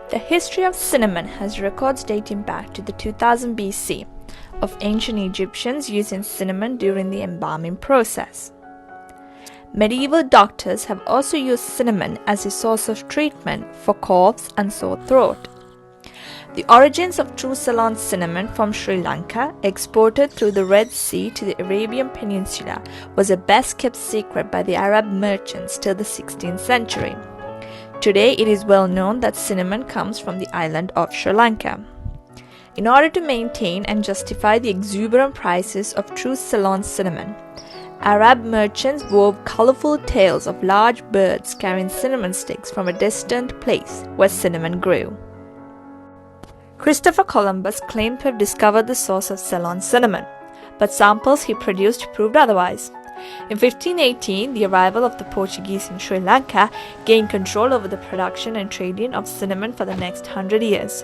The history of cinnamon has records dating back to the 2000 BC of ancient Egyptians using cinnamon during the embalming process. Medieval doctors have also used cinnamon as a source of treatment for coughs and sore throat. The origins of true Ceylon cinnamon from Sri Lanka, exported through the Red Sea to the Arabian Peninsula, was a best-kept secret by the Arab merchants till the 16th century. Today, it is well known that cinnamon comes from the island of Sri Lanka. In order to maintain and justify the exuberant prices of true Ceylon cinnamon, Arab merchants wove colorful tales of large birds carrying cinnamon sticks from a distant place where cinnamon grew. Christopher Columbus claimed to have discovered the source of Ceylon cinnamon, but samples he produced proved otherwise. In 1518, the arrival of the Portuguese in Sri Lanka gained control over the production and trading of cinnamon for the next 100 years.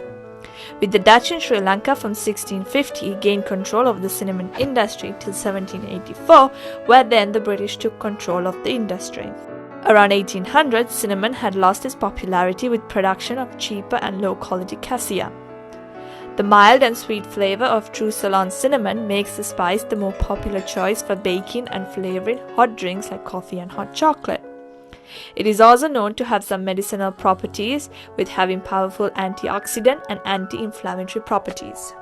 With the Dutch in Sri Lanka from 1650 gained control of the cinnamon industry till 1784, where then the British took control of the industry. Around 1800, cinnamon had lost its popularity with production of cheaper and low-quality cassia. The mild and sweet flavor of true Ceylon cinnamon makes the spice the more popular choice for baking and flavoring hot drinks like coffee and hot chocolate. It is also known to have some medicinal properties, with having powerful antioxidant and anti-inflammatory properties.